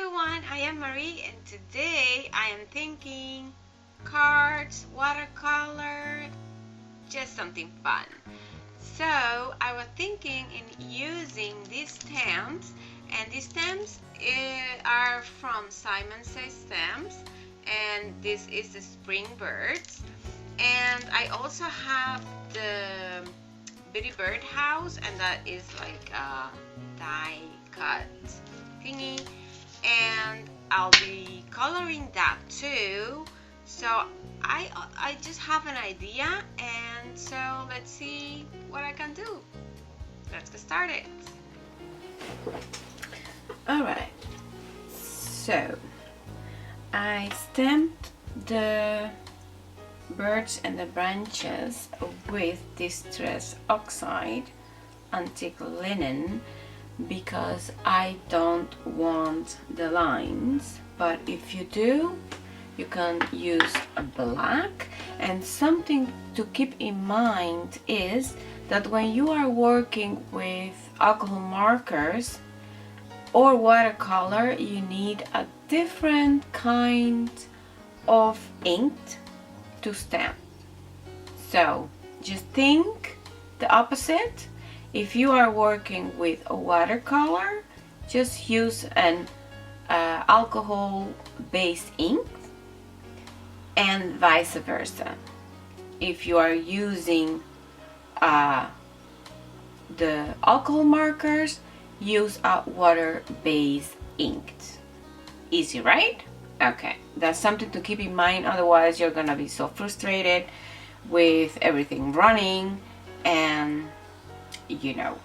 everyone, I am Marie and today I am thinking cards, watercolor, just something fun. So I was thinking in using these stamps, and these stamps are from Simon Says Stamps, and this is the Spring Birds. And I also have the Bitty Bird House, and that is like a die cut thingy, and I'll be coloring that too. So I just have an idea, and so let's see what I can do. Let's get started. Alright, so I stamped the birds and the branches with Distress Oxide Antique Linen because I don't want the lines, but if you do, you can use a black. And something to keep in mind is that when you are working with alcohol markers or watercolor, you need a different kind of ink to stamp. So just think the opposite. If you are working with a watercolor, just use an alcohol based ink, and vice versa. If you are using the alcohol markers, use a water based ink. Easy, right? Okay, that's something to keep in mind, otherwise you're gonna be so frustrated with everything running, and you know.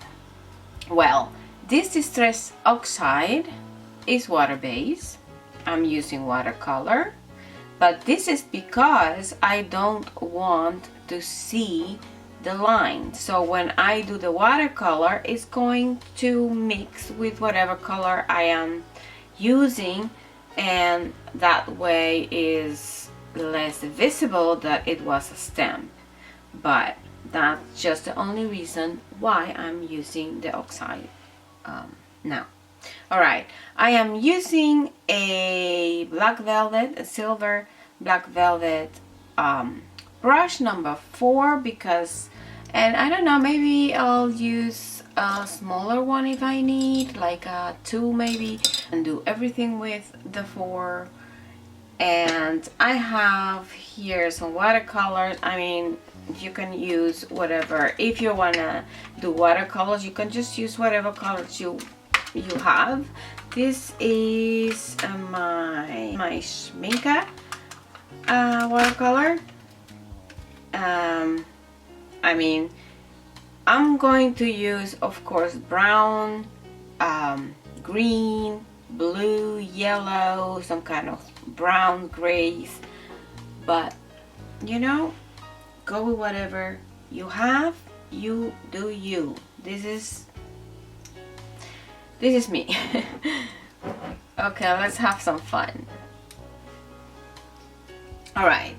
Well, this Distress Oxide is water based. I'm using watercolor, but this is because I don't want to see the line. So when I do the watercolor, it's going to mix with whatever color I am using, and that way is less visible that it was a stamp. But that's just the only reason why I'm using the oxide now. Alright, I am using a black velvet, a silver black velvet brush number 4 because, and I don't know, maybe I'll use a smaller one if I need, like a 2 maybe, and do everything with the 4. And I have here some watercolors. I mean, you can use whatever. If you wanna do watercolors, you can just use whatever colors you have. This is my Schminke watercolor. I mean, I'm going to use, of course, brown, green, blue, yellow, some kind of brown grays, but you know, go with whatever you have. You do you. This is me. Okay, let's have some fun. Alright,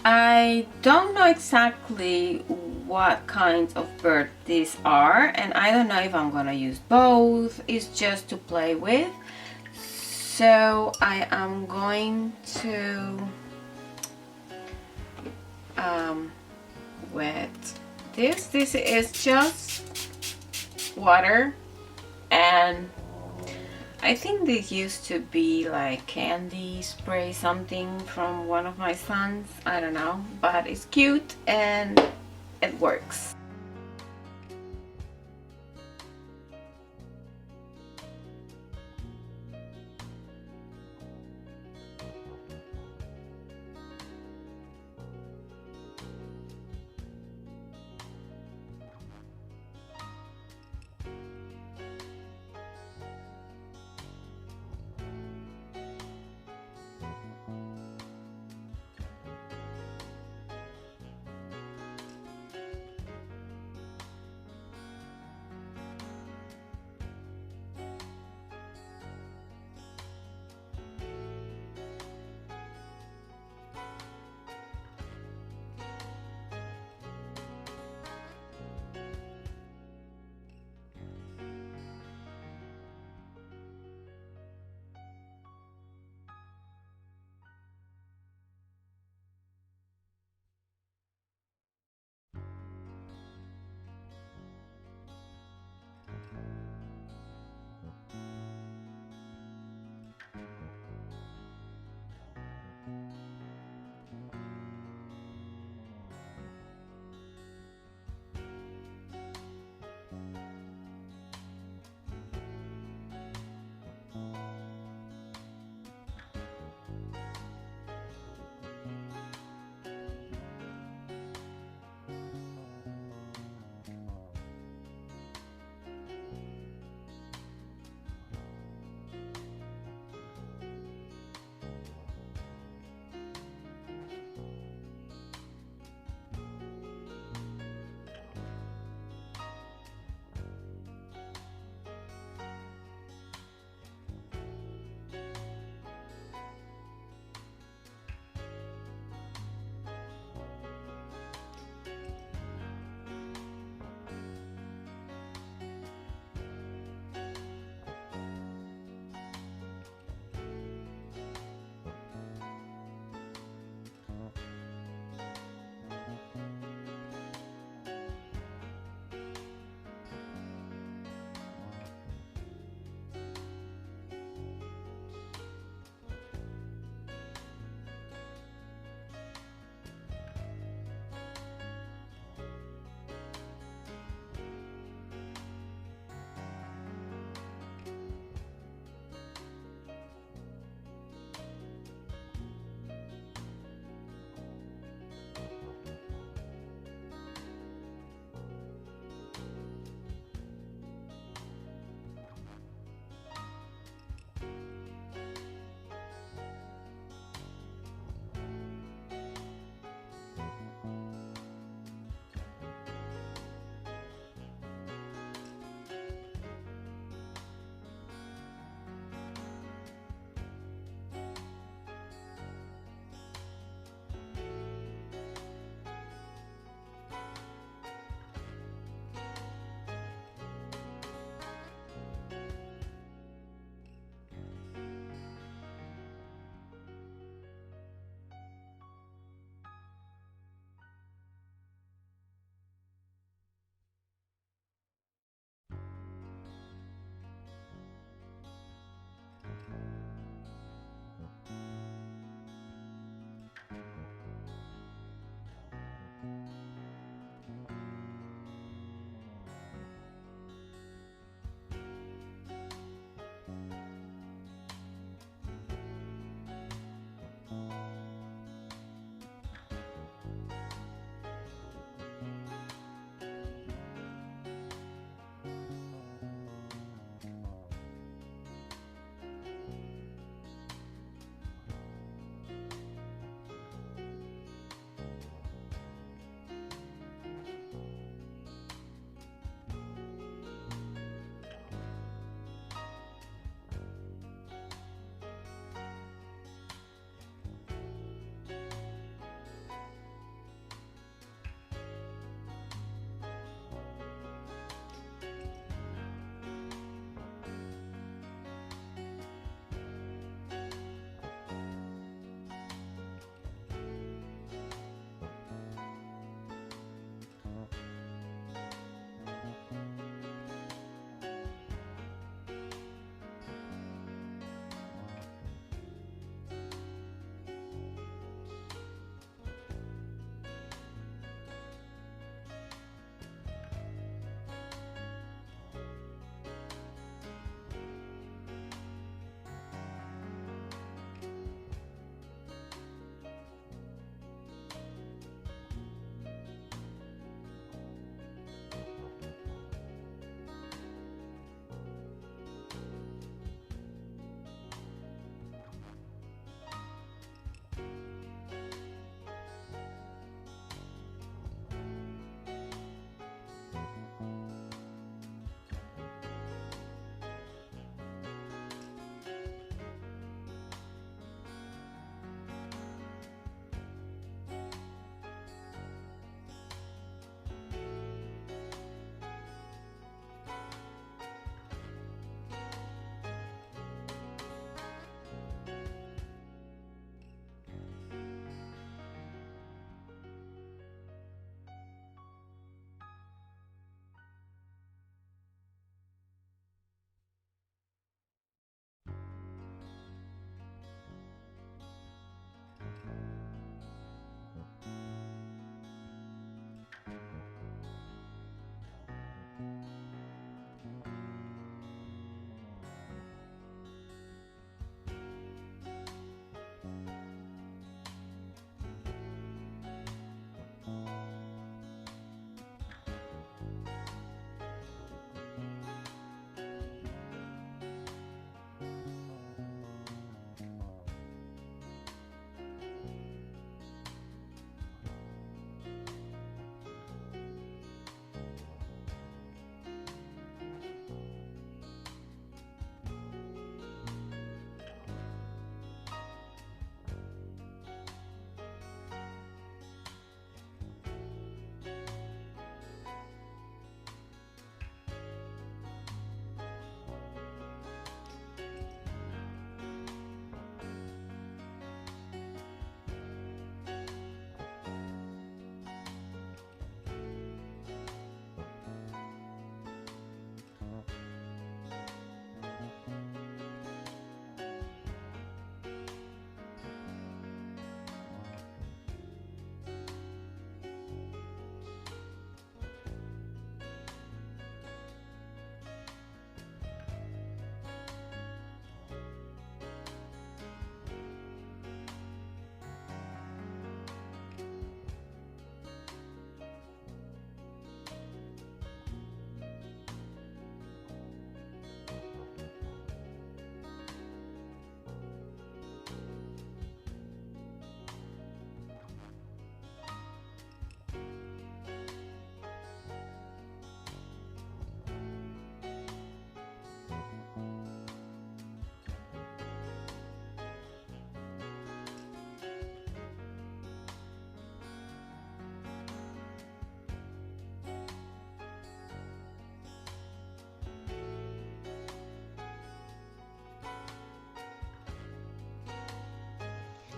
I don't know exactly what kinds of bird these are, and I don't know if I'm gonna use both. It's just to play with. So I am going to wet this. This is just water, and I think this used to be like candy spray, something from one of my sons. I don't know, but it's cute and it works.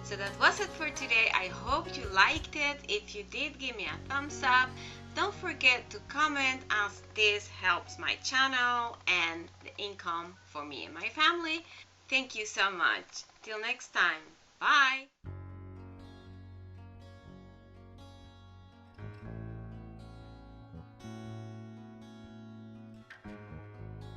So that was it for today. I hope you liked it. If you did, give me a thumbs up. Don't forget to comment, as this helps my channel and the income for me and my family. Thank you so much. Till next time. Bye.